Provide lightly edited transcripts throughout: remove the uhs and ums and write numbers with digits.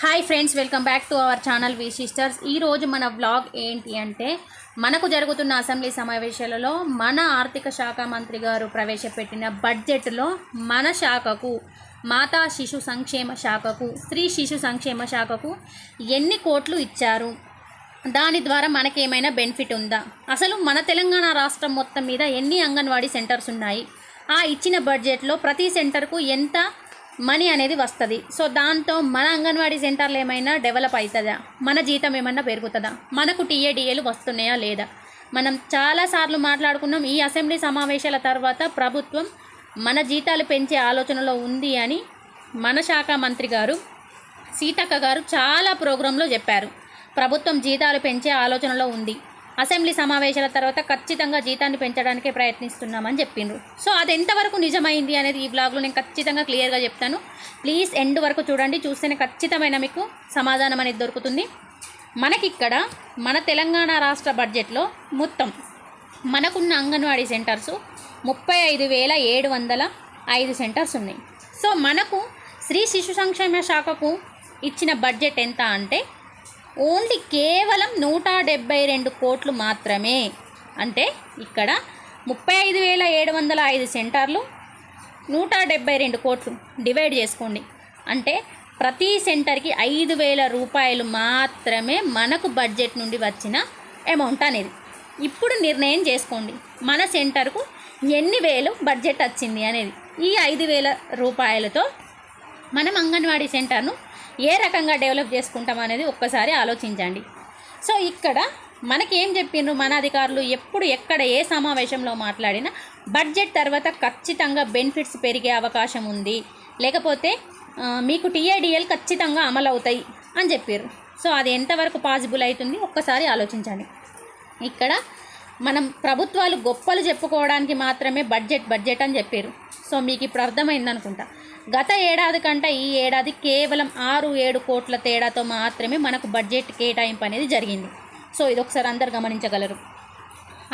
Hi friends, welcome back to our channel V sisters. ఈరోజు మన vlog ఏంటి అంటే, మనకు జరుగుతున్న అసెంబ్లీ సమావేశాలలో మన ఆర్థిక శాఖ మంత్రి గారు ప్రవేశపెట్టిన బడ్జెట్లో మన శాఖకు, మాతా శిశు సంక్షేమ శాఖకు, స్త్రీ శిశు సంక్షేమ శాఖకు ఎన్ని కోట్లు ఇచ్చారు, దాని ద్వారా మనకేమైనా బెనిఫిట్ ఉందా, అసలు మన తెలంగాణ రాష్ట్రం మొత్తం మీద ఎన్ని అంగన్వాడీ సెంటర్స్ ఉన్నాయి, ఆ ఇచ్చిన బడ్జెట్లో ప్రతి సెంటర్కు ఎంత మనీ అనేది వస్తుంది. సో దాంతో మన అంగన్వాడీ సెంటర్లు ఏమైనా డెవలప్ అవుతుందా, మన జీతం ఏమన్నా పెరుగుతుందా, మనకు టీఏడిఏలు వస్తున్నాయా లేదా. మనం చాలాసార్లు మాట్లాడుకున్నాం. ఈ అసెంబ్లీ సమావేశాల తర్వాత ప్రభుత్వం మన జీతాలు పెంచే ఆలోచనలో ఉంది అని మన శాఖ మంత్రి గారు సీతక్క గారు చాలా ప్రోగ్రాంలో చెప్పారు. ప్రభుత్వం జీతాలు పెంచే ఆలోచనలో ఉంది, అసెంబ్లీ సమావేశాల తర్వాత ఖచ్చితంగా జీతాన్ని పెంచడానికే ప్రయత్నిస్తున్నామని చెప్పిండ్రు. సో అది ఎంతవరకు నిజమైంది అనేది ఈ బ్లాగ్లో నేను ఖచ్చితంగా క్లియర్గా చెప్తాను. ప్లీజ్ ఎండ్ వరకు చూడండి, చూస్తేనే ఖచ్చితమైన మీకు సమాధానం అనేది దొరుకుతుంది. మనకిక్కడ మన తెలంగాణ రాష్ట్ర బడ్జెట్లో మొత్తం మనకున్న అంగన్వాడీ సెంటర్సు 35,705 సెంటర్స్ ఉన్నాయి. సో మనకు స్త్రీ శిశు సంక్షేమ శాఖకు ఇచ్చిన బడ్జెట్ ఎంత అంటే ఓన్లీ కేవలం 172 కోట్లు మాత్రమే. అంటే ఇక్కడ 35,705 సెంటర్లు, 172 కోట్లు డివైడ్ చేసుకోండి. అంటే ప్రతి సెంటర్కి 5,000 రూపాయలు మాత్రమే మనకు బడ్జెట్ నుండి వచ్చిన అమౌంట్ అనేది. ఇప్పుడు నిర్ణయం చేసుకోండి, మన సెంటర్కు ఎన్ని వేలు బడ్జెట్ వచ్చింది అనేది. ఈ 5,000 రూపాయలతో మనం అంగన్వాడీ సెంటర్ను ఏ రకంగా డెవలప్ చేసుకుంటాం అనేది ఒక్కసారి ఆలోచించండి. సో ఇక్కడ మనకేం చెప్పిండ్రు మన అధికారులు, ఎప్పుడు ఎక్కడ ఏ సమావేశంలో మాట్లాడినా బడ్జెట్ తర్వాత ఖచ్చితంగా బెనిఫిట్స్ పెరిగే అవకాశం ఉంది, లేకపోతే మీకు టీఏడిఎల్ ఖచ్చితంగా అమలు అవుతాయి అని చెప్పారు. సో అది ఎంతవరకు పాసిబుల్ అవుతుంది ఒక్కసారి ఆలోచించండి. ఇక్కడ మనం ప్రభుత్వాలు గొప్పలు చెప్పుకోవడానికి మాత్రమే బడ్జెట్ అని చెప్పారు. సో మీకు ఇప్పుడు అర్థమైంది అనుకుంటా. గత ఏడాది కంటే ఈ ఏడాది కేవలం 6-7 కోట్ల తేడాతో మాత్రమే మనకు బడ్జెట్ కేటాయింపు అనేది జరిగింది. సో ఇది ఒకసారి అందరు గమనించగలరు.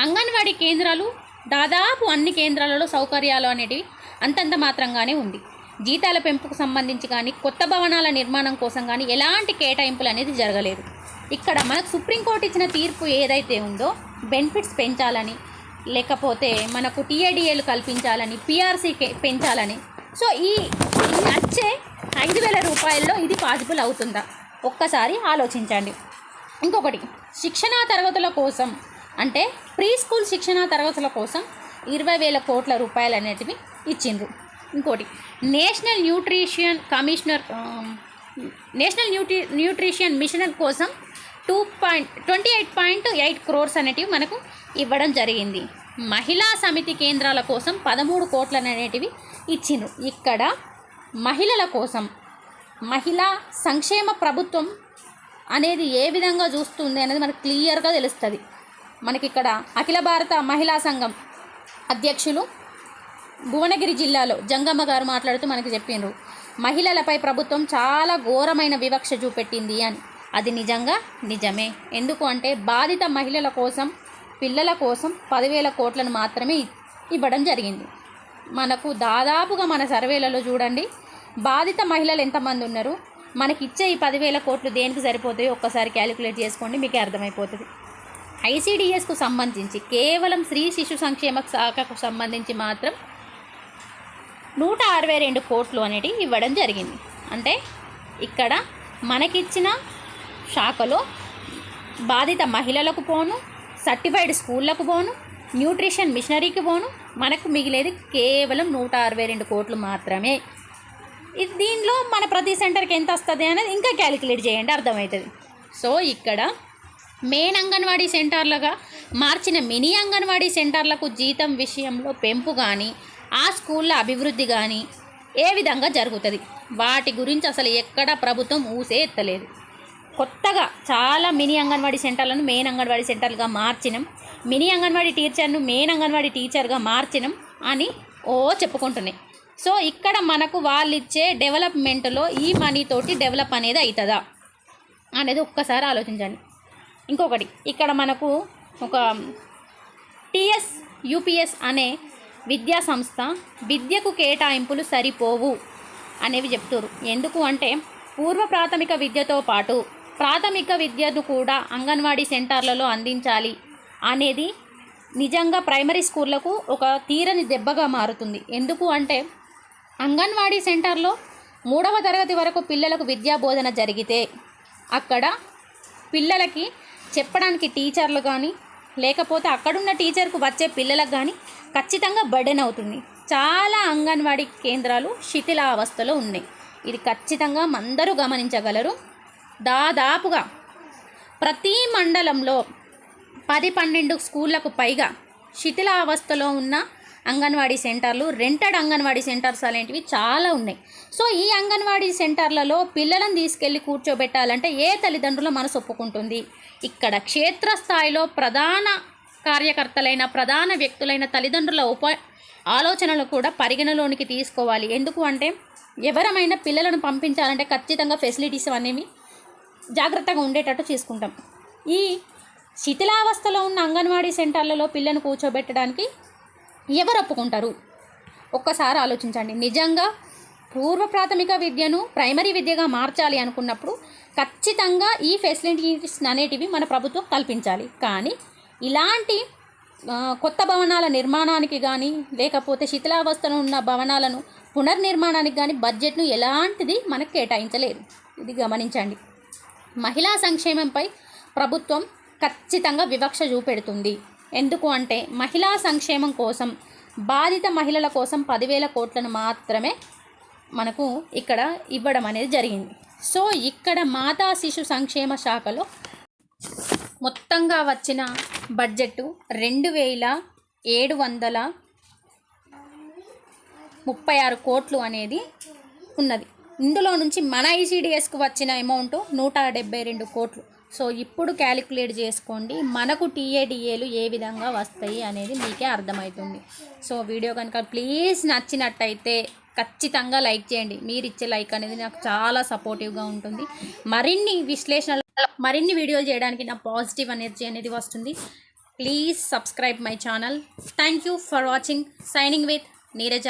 అంగన్వాడీ కేంద్రాలు దాదాపు అన్ని కేంద్రాలలో సౌకర్యాలు అనేటివి అంతంత మాత్రంగానే ఉంది. జీతాల పెంపుకు సంబంధించి కానీ, కొత్త భవనాల నిర్మాణం కోసం కానీ ఎలాంటి కేటాయింపులు అనేది జరగలేదు. ఇక్కడ మనకు సుప్రీంకోర్టు ఇచ్చిన తీర్పు ఏదైతే ఉందో, బెనిఫిట్స్ పెంచాలని, లేకపోతే మనకు టీఏడిఏలు కల్పించాలని, పిఆర్సీ పెంచాలని. సో ఈ వచ్చే 5,000 రూపాయల్లో ఇది పాసిబుల్ అవుతుందా ఒక్కసారి ఆలోచించండి. ఇంకొకటి, శిక్షణా తరగతుల కోసం అంటే ప్రీ స్కూల్ శిక్షణా తరగతుల కోసం 20,000 కోట్ల రూపాయలు అనేటివి ఇచ్చిండ్రు. ఇంకోటి, నేషనల్ న్యూట్రిషన్ మిషన్ కోసం 28.8 క్రోర్స్ అనేటివి మనకు ఇవ్వడం జరిగింది. మహిళా సమితి కేంద్రాల కోసం 13 కోట్ల అనేటివి ఇచ్చిండ్రు. ఇక్కడ మహిళల కోసం మహిళా సంక్షేమ ప్రభుత్వం అనేది ఏ విధంగా చూస్తుంది అనేది మనకు క్లియర్గా తెలుస్తుంది. మనకి ఇక్కడ అఖిల భారత మహిళా సంఘం అధ్యక్షులు భువనగిరి జిల్లాలో జంగమ్మ గారు మాట్లాడుతూ మనకి చెప్పిండ్రు, మహిళలపై ప్రభుత్వం చాలా ఘోరమైన వివక్ష చూపెట్టింది అని. అది నిజమే. ఎందుకు అంటే బాధిత మహిళల కోసం, పిల్లల కోసం 10,000 కోట్లను మాత్రమే ఇవ్వడం జరిగింది. మనకు దాదాపుగా మన సర్వేలలో చూడండి, బాధిత మహిళలు ఎంతమంది ఉన్నారు, మనకిచ్చే ఈ 10,000 కోట్లు దేనికి సరిపోతాయో ఒక్కసారి క్యాలిక్యులేట్ చేసుకోండి, మీకు అర్థమైపోతుంది. ఐసిడిఎస్కు సంబంధించి కేవలం స్త్రీ శిశు సంక్షేమ శాఖకు సంబంధించి మాత్రం 162 కోట్లు అనేటివి ఇవ్వడం జరిగింది. అంటే ఇక్కడ మనకిచ్చిన శాఖలో బాధిత మహిళలకు పోను, సర్టిఫైడ్ స్కూళ్ళకు పోను, న్యూట్రిషన్ మిషనరీకి పోను, మనకు మిగిలేది కేవలం 162 కోట్లు మాత్రమే. దీనిలో మన ప్రతి సెంటర్కి ఎంత వస్తుంది అనేది ఇంకా క్యాలిక్యులేట్ చేయండి, అర్థమవుతుంది. సో ఇక్కడ మెయిన్ అంగన్వాడీ సెంటర్లుగా మార్చిన మినీ అంగన్వాడీ సెంటర్లకు జీతం విషయంలో పెంపు కానీ, ఆ స్కూళ్ళ అభివృద్ధి కానీ ఏ విధంగా జరుగుతుంది, వాటి గురించి అసలు ఎక్కడ ప్రభుత్వం ఊసే ఎత్తలేదు. కొత్తగా చాలా మినీ అంగన్వాడీ సెంటర్లను మెయిన్ అంగన్వాడీ సెంటర్లుగా మార్చినాం, మినీ అంగన్వాడీ టీచర్ను మెయిన్ అంగన్వాడీ టీచర్గా మార్చినాం అని చెప్పుకుంటున్నాయి. సో ఇక్కడ మనకు వాళ్ళు ఇచ్చే డెవలప్మెంట్లో ఈ మనీతోటి డెవలప్ అనేది అవుతుందా అనేది ఒక్కసారి ఆలోచించండి. ఇంకొకటి, ఇక్కడ మనకు ఒక యూపీఎస్ అనే విద్యా సంస్థ విద్యకు కేటాయింపులు సరిపోవు అనేవి చెప్తారు. ఎందుకు అంటే పూర్వ ప్రాథమిక విద్యతో పాటు ప్రాథమిక విద్యను కూడా అంగన్వాడీ సెంటర్లలో అందించాలి అనేది నిజంగా ప్రైమరీ స్కూళ్ళకు ఒక తీరని దెబ్బగా మారుతుంది. ఎందుకు అంటే అంగన్వాడీ సెంటర్లో 3వ తరగతి వరకు పిల్లలకు విద్యా బోధన జరిగితే అక్కడ పిల్లలకి చెప్పడానికి టీచర్లు కానీ లేకపోతే అక్కడున్న టీచర్కు వచ్చే పిల్లలకు కానీ ఖచ్చితంగా బర్డెన్ అవుతుంది. చాలా అంగన్వాడీ కేంద్రాలు శిథిలావస్థలో ఉన్నాయి. ఇది ఖచ్చితంగా అందరూ గమనించగలరు. దాదాపుగా ప్రతి మండలంలో 10-12 స్కూళ్ళకు పైగా శిథిలావస్థలో ఉన్న అంగన్వాడీ సెంటర్లు, రెంటెడ్ అంగన్వాడీ సెంటర్స్ అలాంటివి చాలా ఉన్నాయి. సో ఈ అంగన్వాడీ సెంటర్లలో పిల్లలను తీసుకెళ్ళి కూర్చోబెట్టాలంటే ఏ తల్లిదండ్రుల మనసు ఒప్పుకుంటుంది? ఇక్కడ క్షేత్రస్థాయిలో ప్రధాన కార్యకర్తలైన ప్రధాన వ్యక్తులైన తల్లిదండ్రుల ఆలోచనలు కూడా పరిగణలోనికి తీసుకోవాలి. ఎందుకు అంటే ఎవరమైనా పిల్లలను పంపించాలంటే ఖచ్చితంగా ఫెసిలిటీస్ అనేవి జాగ్రత్తగా ఉండేటట్టు చూసుకుంటాం. ఈ శిథిలావస్థలో ఉన్న అంగన్వాడీ సెంటర్లలో పిల్లను కూర్చోబెట్టడానికి ఎవరు ఒప్పుకుంటారు? ఒక్కసారి ఆలోచించండి. నిజంగా పూర్వ ప్రాథమిక విద్యను ప్రైమరీ విద్యగా మార్చాలి అనుకున్నప్పుడు ఖచ్చితంగా ఈ ఫెసిలిటీస్ అనేటివి మన ప్రభుత్వం కల్పించాలి. కానీ ఇలాంటి కొత్త భవనాల నిర్మాణానికి కానీ లేకపోతే శిథిలావస్థలో ఉన్న భవనాలను పునర్నిర్మాణానికి కానీ బడ్జెట్ను ఎలాంటిది మనకు కేటాయించలేదు. ఇది గమనించండి. మహిళా సంక్షేమంపై ప్రభుత్వం ఖచ్చితంగా వివక్ష చూపెడుతుంది. ఎందుకు అంటే మహిళా సంక్షేమం కోసం బాధిత మహిళల కోసం 10,000 కోట్లను మాత్రమే మనకు ఇక్కడ ఇవ్వడం అనేది జరిగింది. సో ఇక్కడ మాతా శిశు సంక్షేమ శాఖలో మొత్తంగా వచ్చిన బడ్జెట్ 2,736 కోట్లు అనేది ఉన్నది. ఇందులో నుంచి మన ఐసిడిఎస్కు వచ్చిన అమౌంట్ 172 కోట్లు. సో ఇప్పుడు క్యాలిక్యులేట్ చేసుకోండి మనకు టీఏడిఏలు ఏ విధంగా వస్తాయి అనేది మీకే అర్థమవుతుంది. సో వీడియో కనుక ప్లీజ్ నచ్చినట్టయితే ఖచ్చితంగా లైక్ చేయండి. మీరు ఇచ్చే లైక్ అనేది నాకు చాలా సపోర్టివ్గా ఉంటుంది. మరిన్ని విశ్లేషణలు మరిన్ని వీడియోలు చేయడానికి నా పాజిటివ్ ఎనర్జీ అనేది వస్తుంది. Please subscribe my channel. Thank you for watching. Signing with Neeraja.